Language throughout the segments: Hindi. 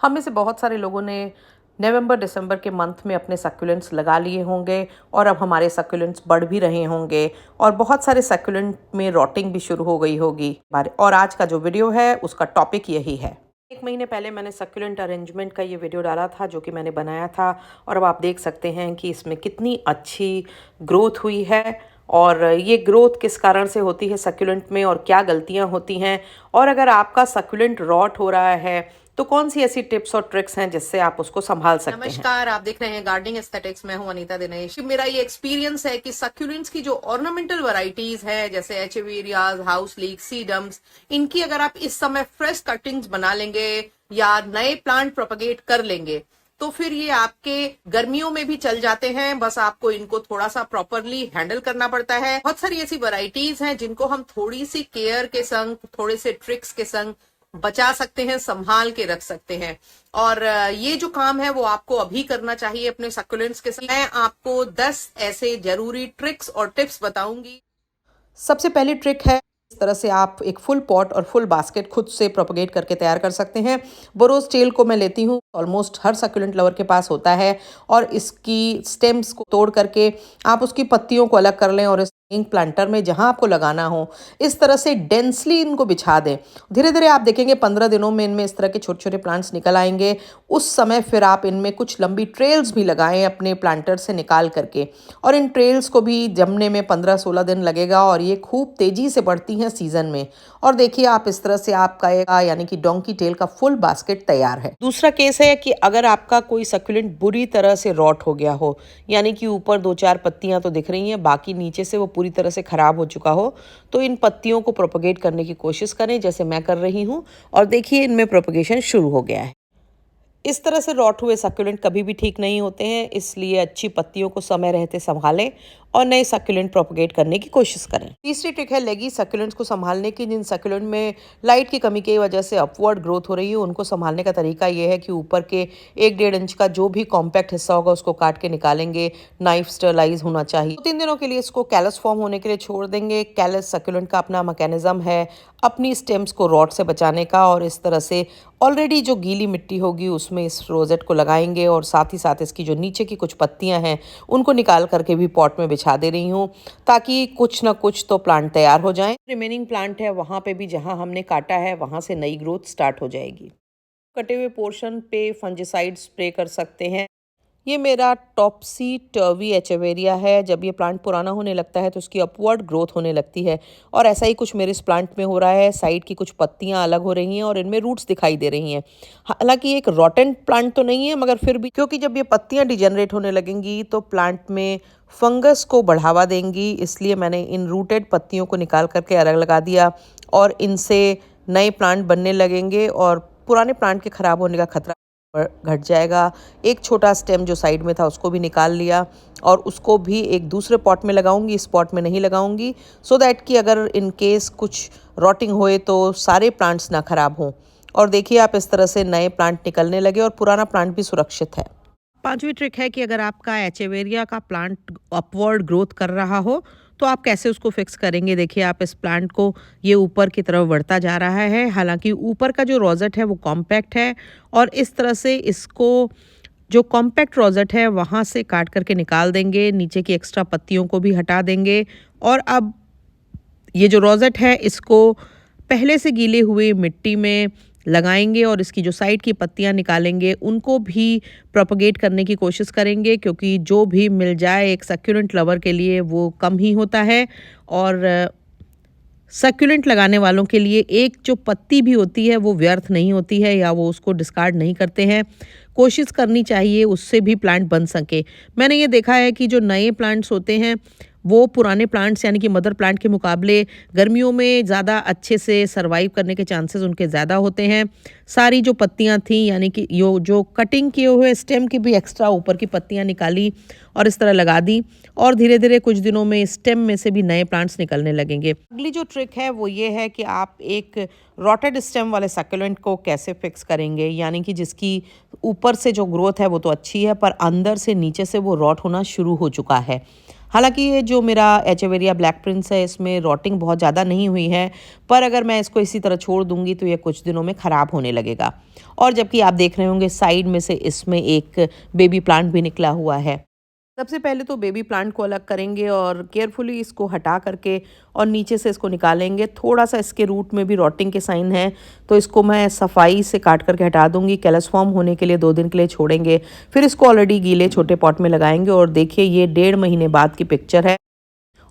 हम में से बहुत सारे लोगों ने नवंबर दिसंबर के मंथ में अपने सक्यूलेंट्स लगा लिए होंगे और अब हमारे सक्यूलेंट्स बढ़ भी रहे होंगे और बहुत सारे सक्यूलेंट में रॉटिंग भी शुरू हो गई होगी। और आज का जो वीडियो है उसका टॉपिक यही है। 1 महीने पहले मैंने सक्यूलेंट अरेंजमेंट का ये वीडियो डाला था जो कि मैंने बनाया था और अब आप देख सकते हैं कि इसमें कितनी अच्छी ग्रोथ हुई है और ये ग्रोथ किस कारण से होती है सक्यूलेंट में और क्या गलतियां होती हैं, और अगर आपका सक्यूलेंट रॉट हो रहा है तो कौन सी ऐसी टिप्स और ट्रिक्स हैं जिससे आप उसको संभाल सकते हैं। नमस्कार, आप देख रहे हैं गार्डनिंग एस्थेटिक्स। मैं हूं अनीता दिनेश। मेरा ये एक्सपीरियंस है कि सक्यूलेंट्स की जो ऑर्नामेंटल वैरायटीज है जैसे एचेवेरियाज, हाउस लीक, सीडम्स, इनकी अगर आप इस समय फ्रेश कटिंग्स बना लेंगे या नए प्लांट प्रोपगेट कर लेंगे तो फिर ये आपके गर्मियों में भी चल जाते हैं। बस आपको इनको थोड़ा सा प्रॉपरली हैंडल करना पड़ता है। बहुत सारी ऐसी वैरायटीज हैं जिनको हम थोड़ी सी केयर के संग, थोड़े से ट्रिक्स के संग बचा सकते हैं, संभाल के रख सकते हैं। और ये जो काम है वो आपको अभी करना चाहिए अपने सक्यूलेंट्स के साथ। मैं आपको 10 ऐसे जरूरी ट्रिक्स और टिप्स बताऊंगी। सबसे पहली ट्रिक है, इस तरह से आप एक फुल पॉट और फुल बास्केट खुद से प्रोपगेट करके तैयार कर सकते हैं। बोरोस टेल को मैं लेती हूँ, ऑलमोस्ट हर सक्यूलेंट लवर के पास होता है, और इसकी स्टेम्स को तोड़ करके आप उसकी पत्तियों को अलग कर लें और इस प्लांटर में जहां आपको लगाना हो इस तरह से डेंसली इनको बिछा दें। धीरे धीरे आप देखेंगे 15 दिनों में इनमें इस तरह के छोटे छोटे प्लांट्स निकल आएंगे। उस समय फिर आप इनमें कुछ लंबी ट्रेल्स भी लगाएं अपने प्लांटर से निकाल करके, और इन ट्रेल्स को भी जमने में 15-16 दिन लगेगा और ये खूब तेजी से बढ़ती हैं सीजन में। और देखिए आप इस तरह से आपका यानी कि डोंकी टेल का फुल बास्केट तैयार है। दूसरा केस है कि अगर आपका कोई सक्यूलेंट बुरी तरह से रॉट हो गया हो, यानी कि ऊपर 2-4 पत्तियां तो दिख रही हैं, बाकी नीचे से वो पूरी तरह से खराब हो चुका हो, तो इन पत्तियों को प्रोपगेट करने की कोशिश करें जैसे मैं कर रही हूं। और देखिए इनमें प्रोपगेशन शुरू हो गया है। इस तरह से रॉट हुए सक्यूलेंट कभी भी ठीक नहीं होते हैं, इसलिए अच्छी पत्तियों को समय रहते संभालें और नए सक्यूलेंट प्रोपगेट करने की कोशिश करें। तीसरी ट्रिक है लेगी सक्यूलेंट्स को संभालने की। जिन सक्यूलेंट में लाइट की कमी की वजह से अपवर्ड ग्रोथ हो रही है उनको संभालने का तरीका ये है कि ऊपर के 1-1.5 इंच का जो भी कॉम्पैक्ट हिस्सा होगा उसको काट के निकालेंगे। नाइफ स्टरलाइज होना चाहिए। 2-3 दिनों के लिए इसको कैलस फॉर्म होने के लिए छोड़ देंगे। कैलस सक्यूलेंट का अपना मैकेनिज्म है अपनी स्टेम्स को रॉट से बचाने का, और इस तरह से ऑलरेडी जो गीली मिट्टी होगी उसमें इस रोजेट को लगाएंगे और साथ ही साथ इसकी जो नीचे की कुछ पत्तियां हैं उनको निकाल करके भी पॉट में बिछा दे रही हूँ ताकि कुछ ना कुछ तो प्लांट तैयार हो जाएं। रिमेनिंग प्लांट है वहाँ पे भी जहाँ हमने काटा है वहाँ से नई ग्रोथ स्टार्ट हो जाएगी। कटे हुए पोर्शन पे फंजिसाइड स्प्रे कर सकते हैं। ये मेरा टॉपसी टर्वी एचेवेरिया है। जब ये प्लांट पुराना होने लगता है तो उसकी अपवर्ड ग्रोथ होने लगती है, और ऐसा ही कुछ मेरे इस प्लांट में हो रहा है। साइड की कुछ पत्तियां अलग हो रही हैं और इनमें रूट्स दिखाई दे रही हैं। हालांकि एक रॉटेंट प्लांट तो नहीं है, मगर फिर भी, क्योंकि जब ये पत्तियां डिजेनरेट होने लगेंगी तो प्लांट में फंगस को बढ़ावा देंगी, इसलिए मैंने इन रूटेड पत्तियों को निकाल करके अलग लगा दिया और इनसे नए प्लांट बनने लगेंगे और पुराने प्लांट के खराब होने का खतरा घट जाएगा। एक छोटा स्टेम जो साइड में था उसको भी निकाल लिया और उसको भी एक दूसरे पॉट में लगाऊंगी, इस पॉट में नहीं लगाऊंगी, सो दैट कि अगर इन केस कुछ रॉटिंग होए तो सारे प्लांट्स ना खराब हों। और देखिए आप इस तरह से नए प्लांट निकलने लगे और पुराना प्लांट भी सुरक्षित है। पांचवी ट्रिक है कि अगर आपका एचेवेरिया का प्लांट अपवर्ड ग्रोथ कर रहा हो तो आप कैसे उसको फिक्स करेंगे। देखिए आप इस प्लांट को, ये ऊपर की तरफ बढ़ता जा रहा है, हालांकि ऊपर का जो रोजेट है वो कॉम्पैक्ट है, और इस तरह से इसको जो कॉम्पैक्ट रोजेट है वहाँ से काट करके निकाल देंगे, नीचे की एक्स्ट्रा पत्तियों को भी हटा देंगे। और अब ये जो रोजेट है इसको पहले से गीले हुए मिट्टी में लगाएंगे और इसकी जो साइड की पत्तियां निकालेंगे उनको भी प्रोपगेट करने की कोशिश करेंगे, क्योंकि जो भी मिल जाए एक सक्यूलेंट लवर के लिए वो कम ही होता है। और सक्यूलेंट लगाने वालों के लिए एक जो पत्ती भी होती है वो व्यर्थ नहीं होती है या वो उसको डिस्कार्ड नहीं करते हैं। कोशिश करनी चाहिए उससे भी प्लांट बन सके। मैंने ये देखा है कि जो नए प्लांट्स होते हैं वो पुराने प्लांट्स यानी कि मदर प्लांट के मुकाबले गर्मियों में ज़्यादा अच्छे से सरवाइव करने के चांसेस उनके ज़्यादा होते हैं। सारी जो पत्तियां थी यानी कि जो कटिंग किए हुए स्टेम की भी एक्स्ट्रा ऊपर की पत्तियां निकाली और इस तरह लगा दी, और धीरे धीरे कुछ दिनों में स्टेम में से भी नए प्लांट्स निकलने लगेंगे। अगली जो ट्रिक है वो ये है कि आप एक रॉटेड स्टेम वाले सक्यूलेंट को कैसे फिक्स करेंगे, यानी कि जिसकी ऊपर से जो ग्रोथ है वो तो अच्छी है पर अंदर से नीचे से वो रॉट होना शुरू हो चुका है। हालांकि ये जो मेरा एचेवेरिया ब्लैक प्रिंस है इसमें रॉटिंग बहुत ज़्यादा नहीं हुई है, पर अगर मैं इसको इसी तरह छोड़ दूंगी तो ये कुछ दिनों में ख़राब होने लगेगा। और जबकि आप देख रहे होंगे साइड में से इसमें एक बेबी प्लांट भी निकला हुआ है। सबसे पहले तो बेबी प्लांट को अलग करेंगे और केयरफुली इसको हटा करके और नीचे से इसको निकालेंगे। थोड़ा सा इसके रूट में भी रॉटिंग के साइन हैं, तो इसको मैं सफाई से काट करके हटा दूंगी। कैलस फॉर्म होने के लिए 2 दिन के लिए छोड़ेंगे, फिर इसको ऑलरेडी गीले छोटे पॉट में लगाएंगे। और देखिए ये 1.5 महीने बाद की पिक्चर है।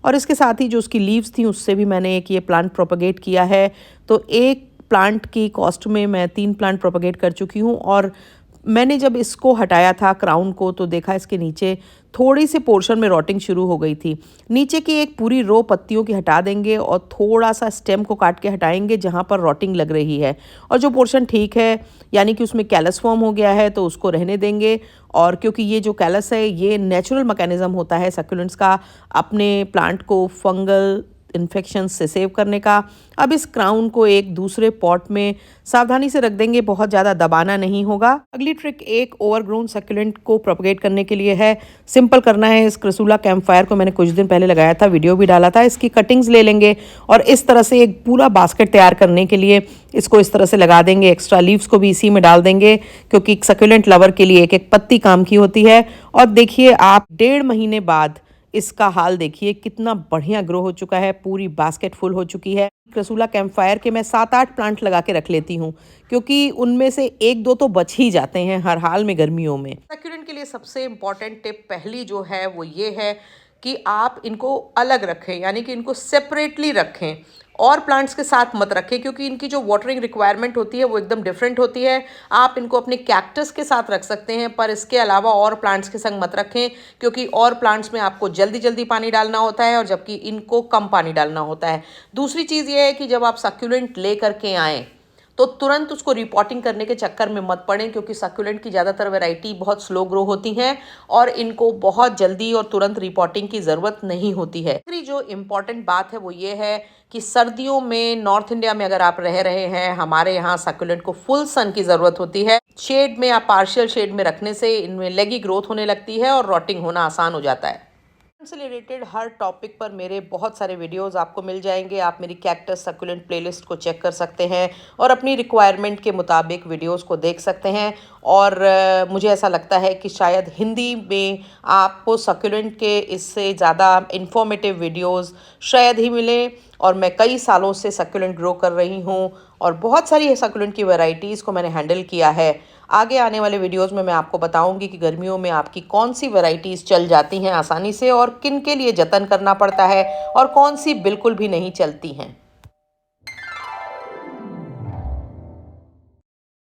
और इसके साथ ही जो उसकी लीव्स थी उससे भी मैंने एक ये प्लांट प्रोपगेट किया है। तो एक प्लांट की कॉस्ट में मैं 3 प्लांट प्रोपगेट कर चुकी हूँ। और मैंने जब इसको हटाया था क्राउन को तो देखा इसके नीचे थोड़ी सी पोर्शन में रॉटिंग शुरू हो गई थी। नीचे की एक पूरी रो पत्तियों की हटा देंगे और थोड़ा सा स्टेम को काट के हटाएंगे जहाँ पर रॉटिंग लग रही है। और जो पोर्शन ठीक है यानी कि उसमें कैलस फॉर्म हो गया है तो उसको रहने देंगे। और क्योंकि ये जो कैलस है ये नेचुरल मैकेनिज्म होता है सक्यूलेंट्स का अपने प्लांट को फंगल इन्फेक्शन से सेव करने का। अब इस क्राउन को एक दूसरे पॉट में सावधानी से रख देंगे, बहुत ज़्यादा दबाना नहीं होगा। अगली ट्रिक एक ओवरग्रोन सक्यूलेंट को प्रोपगेट करने के लिए है। सिंपल करना है। इस क्रेसुला कैम्पफायर को मैंने कुछ दिन पहले लगाया था, वीडियो भी डाला था। इसकी कटिंग्स ले लेंगे और इस तरह से एक पूरा बास्केट तैयार करने के लिए इसको इस तरह से लगा देंगे। एक्स्ट्रा लीव्स को भी इसी में डाल देंगे क्योंकि सक्यूलेंट लवर के लिए एक एक पत्ती काम की होती है। और देखिए आप 1.5 महीने बाद इसका हाल देखिए कितना बढ़िया ग्रो हो चुका है, पूरी बास्केट फुल हो चुकी है। क्रेसुला कैम्पफायर के मैं 7-8 प्लांट लगा के रख लेती हूँ क्योंकि उनमें से 1-2 तो बच ही जाते हैं हर हाल में गर्मियों में। सक्यूलेंट के लिए सबसे इम्पॉर्टेंट टिप पहली जो है वो ये है कि आप इनको अलग रखें, यानी कि इनको सेपरेटली रखें और प्लांट्स के साथ मत रखें क्योंकि इनकी जो वाटरिंग रिक्वायरमेंट होती है वो एकदम डिफरेंट होती है। आप इनको अपने कैक्टस के साथ रख सकते हैं पर इसके अलावा और प्लांट्स के संग मत रखें क्योंकि और प्लांट्स में आपको जल्दी जल्दी पानी डालना होता है और जबकि इनको कम पानी डालना होता है। दूसरी चीज़ ये है कि जब आप सक्यूलेंट ले करके आएँ तो तुरंत उसको रिपोर्टिंग करने के चक्कर में मत पड़ें क्योंकि सक्यूलेंट की ज़्यादातर वैरायटी बहुत स्लो ग्रो होती हैं और इनको बहुत जल्दी और तुरंत रिपोर्टिंग की ज़रूरत नहीं होती है। दूसरी जो इम्पॉर्टेंट बात है वो ये है कि सर्दियों में नॉर्थ इंडिया में अगर आप रह रहे हैं, हमारे यहाँ सक्यूलेंट को फुल सन की ज़रूरत होती है। शेड में या पार्शियल शेड में रखने से इनमें लेगी ग्रोथ होने लगती है और रॉटिंग होना आसान हो जाता है। से रिलेटेड हर टॉपिक पर मेरे बहुत सारे वीडियोस आपको मिल जाएंगे। आप मेरी कैक्टस सक्यूलेंट प्लेलिस्ट को चेक कर सकते हैं और अपनी रिक्वायरमेंट के मुताबिक वीडियोस को देख सकते हैं। और मुझे ऐसा लगता है कि शायद हिंदी में आपको सक्यूलेंट के इससे ज़्यादा इंफॉर्मेटिव वीडियोस शायद ही मिलें। और मैं कई सालों से सक्यूलेंट ग्रो कर रही हूँ और बहुत सारी सक्यूलेंट की वैरायटीज़ को मैंने हैंडल किया है। आगे आने वाले वीडियोस में मैं आपको बताऊंगी कि गर्मियों में आपकी कौन सी वैरायटीज़ चल जाती हैं आसानी से और किन के लिए जतन करना पड़ता है और कौन सी बिल्कुल भी नहीं चलती हैं।